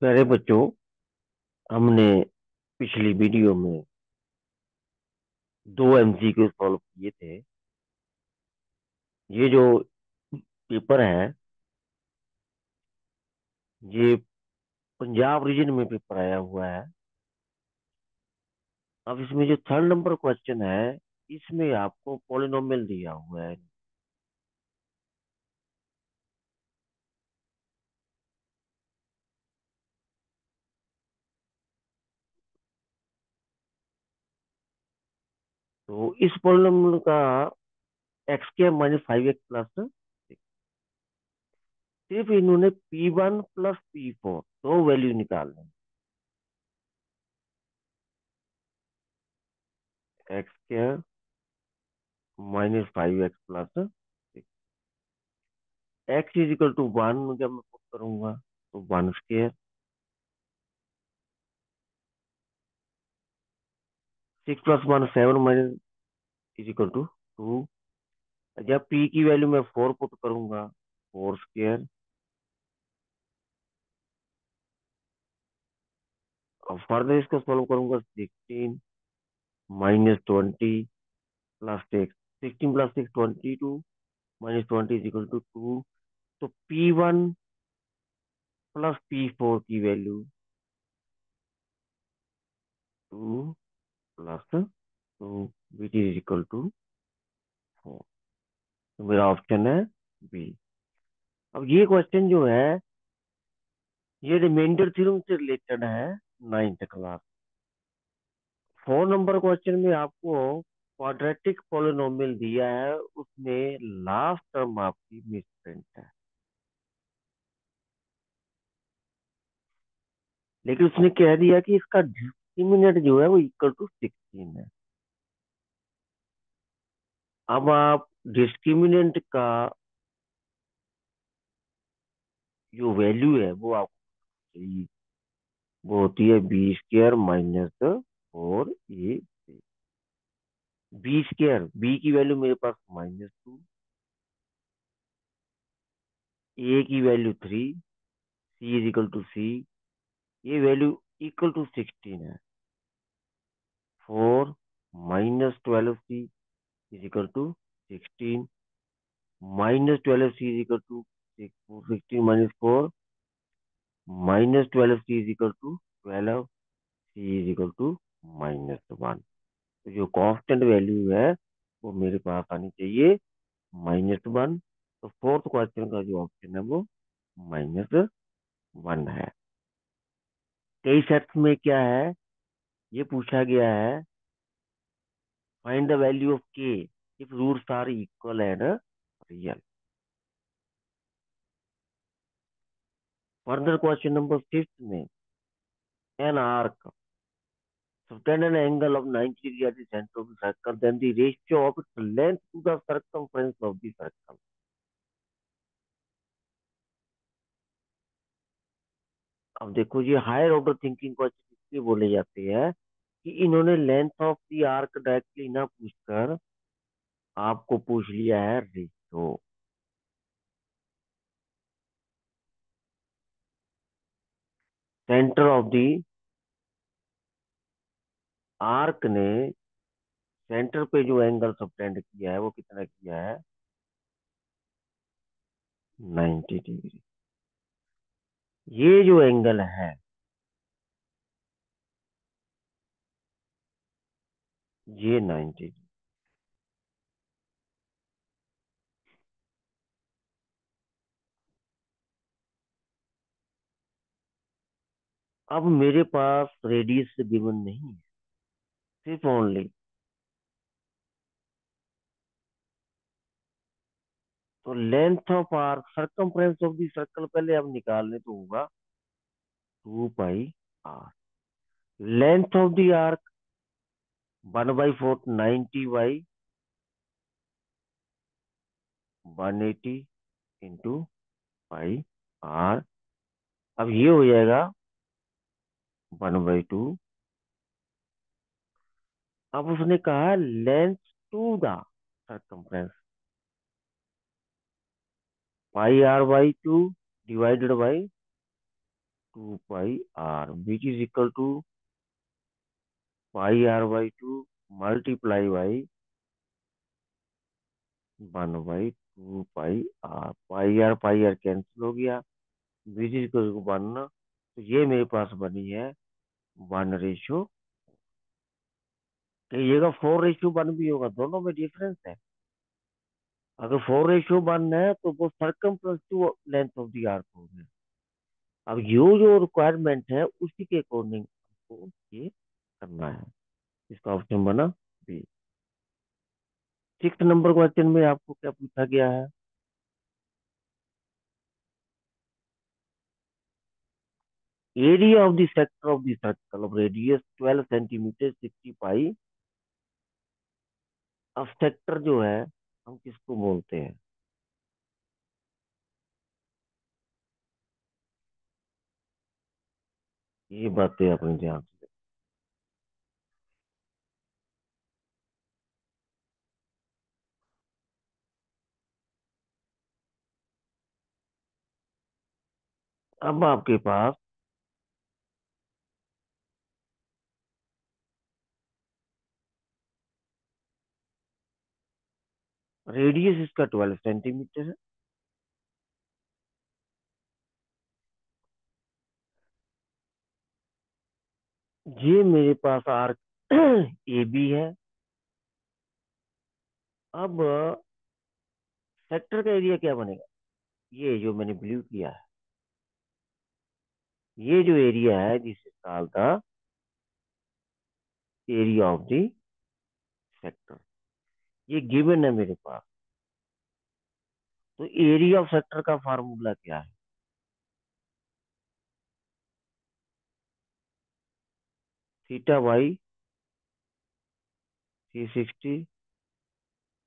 प्यारे बच्चों, हमने पिछली वीडियो में दो एमसीक्यू सॉल्व किए थे। ये जो पेपर है, ये पंजाब रीजन में पेपर आया हुआ है। अब इसमें जो थर्ड नंबर क्वेश्चन है, इसमें आपको पॉलिनोमियल दिया हुआ है। तो इस पॉलिनोमियल का एक्स के माइनस 5x प्लस, सिर्फ इन्होंने P1 + P4 दो वैल्यू निकालने। x² - 5x प्लस x = 1 जब मैं पुट करूंगा तो 1²। 6 + 1 7 -= 2। जब p की वैल्यू मैं 4 पुट करूंगा, 4²। और फर्दर इसको सोल्व करूंगा, 16 - 20 + 6। 16 + 6 22, -20 = 2। तो P1 + P4 की value 2 + 2 which is equal to 4। तो मेरा ऑप्शन है बी। अब ये क्वेश्चन जो है, ये रिमाइंडर थ्योरम से रिलेटेड है, 9th क्लास। 4 नंबर क्वेश्चन में आपको क्वाड्रेटिक पॉलिनोमियल दिया है, उसमें लास्ट टर्म आपकी मिसप्रिंट है। लेकिन उसने कह दिया कि इसका डिस्क्रिमिनेंट जो है वो इक्वल टू 16 है। अब आप डिस्क्रिमिनेंट का जो वैल्यू है वो आपको चाहिए। वो होती है B² - 4AC। B², बी की वैल्यू मेरे पास -2, ए की वैल्यू 3, C = C, ये वैल्यू इक्वल टू 16 है। 4 - 12C = 16, -12C = 16 - 4, -12C = 12, C -1। तो जो कांस्टेंट वैल्यू है वो मेरे पास आनी चाहिए -1। तो फोर्थ क्वेश्चन का जो ऑप्शन है वो -1 है। कई सेट्स में क्या है, ये पूछा गया है, find the value of K if roots are equal and real. Further question number 5 में, an arc subtend an angle of 90 at the center of the circle, then the ratio of its length to the circumference of the circle। अब देखो, ये higher order thinking question इसलिए बोले जाते हैं कि इन्होंने length of the arc directly ना पूछकर आपको पूछ लिया है ratio. Centre of the arc ने सेंटर पे जो एंगल सबटेंड किया है वो कितना किया है, 90 डिग्री। ये जो एंगल है, ये 90। अब मेरे पास रेडियस गिवन नहीं है, सिर्फ ओनली। तो length of arc, circumference of the circle पहले अब निकालने तो होगा, 2πr। Length of the arc 1/4, 90/180 × πr। अब ये हो जाएगा 1/2। अब उसने कहा length to the circumference, πr/2 / 2 pi r which is equal to pi r/2 multiply by 1/2 pi r। Pi R cancel हो गया, विच इज इक्वल टू 1, तो ये मेरे पास बनी है 1:। कहिएगा 4:1 भी होगा, दोनों में डिफरेंस है। अगर 4:1 है तो वो circumference to length of the arc हो गया। अब जो रिक्वायरमेंट है उसी के अकॉर्डिंग आपको ये करना है। इसका ऑप्शन बना बी। 6 नंबर क्वेश्चन में आपको क्या पूछा गया है? Area of the sector of the circle of radius 12 centimetre 60 पाई। अब सेक्टर जो है हम किसको बोलते हैं? ये बातें अपने ध्यान से। अब आपके पास रेडियस इसका 12 सेंटीमीटर है। ये मेरे पास आर्क ए बी है। अब सेक्टर का एरिया क्या बनेगा? ये जो मैंने ब्लू किया है, ये जो एरिया है this is called the area of the sector. ये गिवन है मेरे पास। तो एरिया ऑफ सेक्टर का फार्मूला क्या है? Theta by 360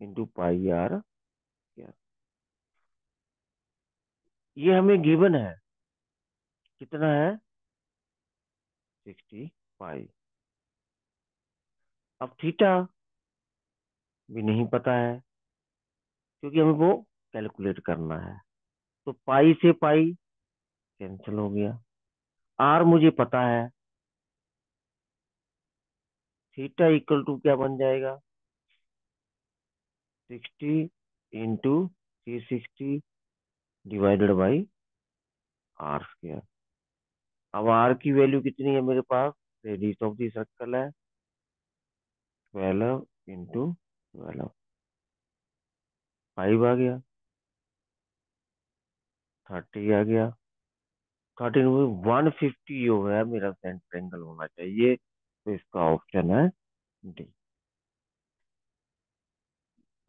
into pi R. क्या ये हमें गिवन है? कितना है? 60 पाई। अब थीटा भी नहीं पता है, क्योंकि हमें वो कैलकुलेट करना है। तो पाई से पाई कैंसिल हो गया। आर मुझे पता है। थीटा इक्वल टू क्या बन जाएगा? 60 इंटू 360 डिवाइडेड बाई r²। अब आर की वैल्यू कितनी है मेरे पास? रेडियस ऑफ दी सर्कल है 12 इंटू 12। 5 आ गया, 30 आ गया। 150 जो है मेरा सेंटर एंगल होना चाहिए, तो इसका ऑप्शन है डी।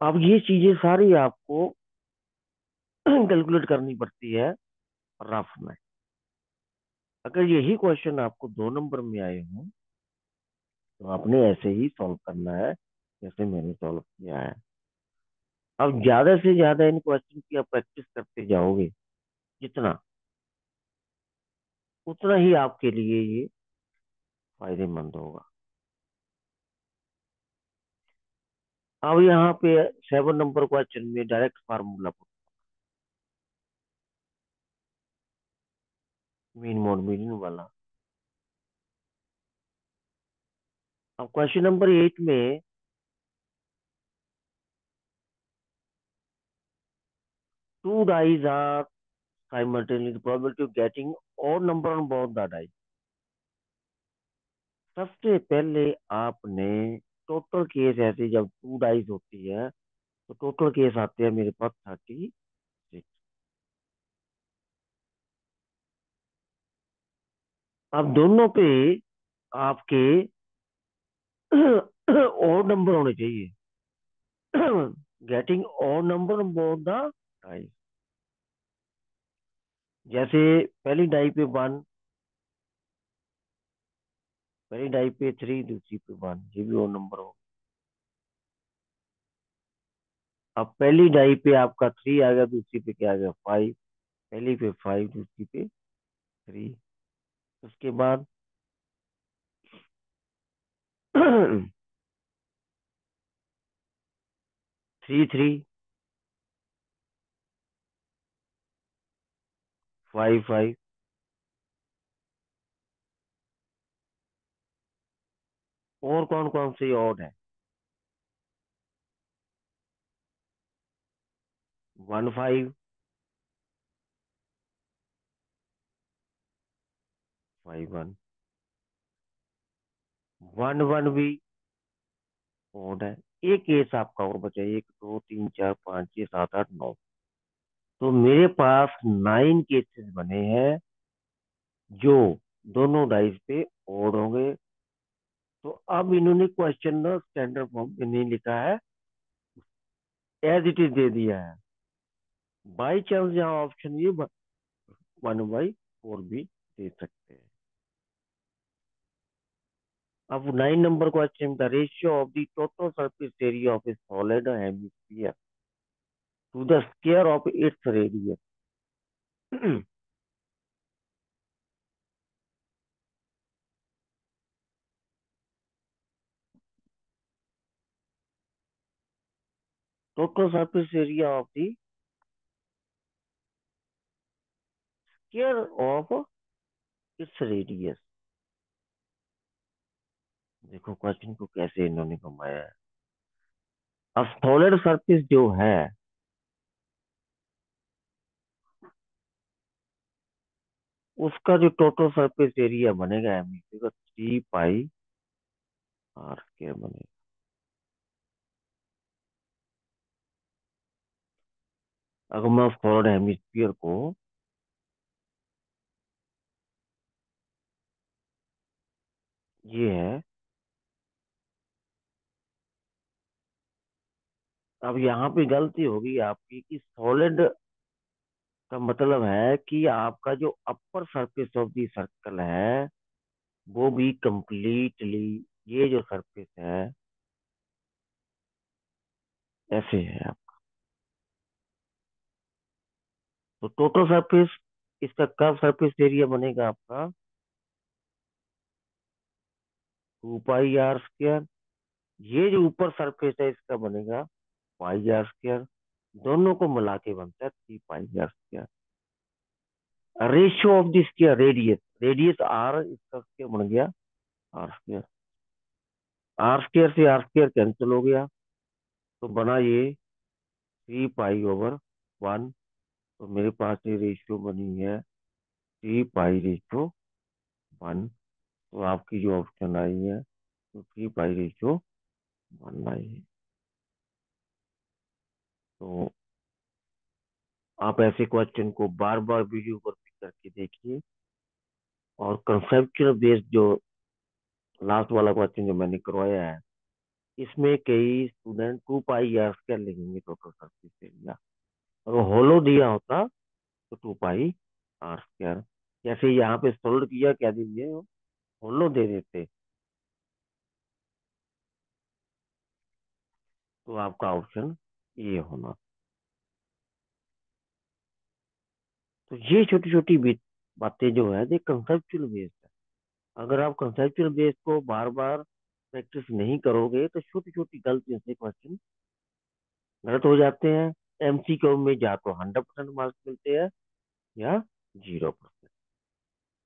अब ये चीजें सारी आपको कैलकुलेट करनी पड़ती है रफ में। अगर यही क्वेश्चन आपको 2 नंबर में आए हों तो आपने ऐसे ही सॉल्व करना है जैसे मैंने सॉल्व किया है। अब ज्यादा से ज्यादा इन क्वेश्चन की आप प्रैक्टिस करते जाओगे जितना, उतना ही आपके लिए ये फायदेमंद होगा। अब यहाँ पे 7 नंबर क्वेश्चन में direct formula, mean mode mean वाला। अब क्वेश्चन नंबर 8 में two dice are simultaneously probability of getting और number on both the dice. सबसे पहले आपने टोटल केस, ऐसे जब 2 डाइज होती है तो टोटल केस आते हैं मेरे पास 36। अब दोनों पे आपके और नंबर होने चाहिए। गेटिंग और number on both the dies. जैसे पहली डाई पे 1, पहली डाई पे 3, दूसरी पे 1, ये भी और नंबर हो। अब पहली डाई पे आपका 3 आ गया, दूसरी पे क्या आ गया 5। पहली पे 5, दूसरी पे 3। उसके बाद 3 3, 5 5, और कौन कौन से ऑड है? 1 5, 5 1, 1 1 भी ऑड है। एक केस आपका और बचा, 1 2 3 4 5 6 7 8 9। तो मेरे पास 9 केसेस बने हैं जो दोनों डाइस पे ऑड होंगे। तो अब इन्होंने क्वेश्चन ना स्टैंडर्ड फॉर्म में नहीं लिखा है, एज इट इज दे दिया है। बाई चांस यहाँ ऑप्शन ये 1/4 भी दे सकते हैं। अब 9 number question, the ratio of the total surface area of a solid hemisphere to the square of its radius. Total surface area of the square of its radius. देखो question को कैसे इन्होंने घुमाया है। अब सॉलिड सरफेस जो है उसका जो टोटल सरफेस एरिया बनेगा हेमिस्फीयर का 3 पाई r² बनेगा। अगर मैं सॉलिड हेमिस्फीयर को ये है, अब यहाँ पे गलती होगी आपकी कि सॉलिड का मतलब है कि आपका जो upper surface of the circle है वो भी कंप्लीटली, ये जो सरफेस है ऐसे है आप। तो टोटल सरफेस, इसका कर्व सरफेस एरिया बनेगा आपका 2 पाई r²। ये जो ऊपर सरफेस है इसका बनेगा पाई r²। दोनों को मिला के बनता है 3 पाई r²। रेशियो ऑफ दिस क्या, रेडियस, रेडियस r, इसका क्या बन गया r²। r² से r² कैंसिल हो गया, तो बना ये 3 पाई/1। तो मेरे पास ये रेशियो बनी है 3 पाई/1। तो आपकी जो ऑप्शन आई है तो 3 पाई/1 आई है। तो आप ऐसे क्वेश्चन को बार बार वीडियो पर भी करके देखिए। और कंसेप्चुअल बेस्ड जो लास्ट वाला क्वेश्चन जो मैंने करवाया है, इसमें कई स्टूडेंट 2 पाई r² लिखेंगे टोटल सरफेस एरिया। अगर होलो दिया होता तो 2 पाई r²। जैसे यहाँ पे सोल्ड किया, क्या दीजिए, होलो दे देते तो आपका ऑप्शन ये होना। तो ये छोटी छोटी बातें जो है ये कंसेप्चुअल बेस्ड है। अगर आप कंसेप्चुअल बेस को बार बार प्रैक्टिस नहीं करोगे तो छोटी छोटी गलतियों से क्वेश्चन गलत हो जाते हैं। एमसीक्यू में जा तो 100% मार्क्स मिलते हैं या 0%।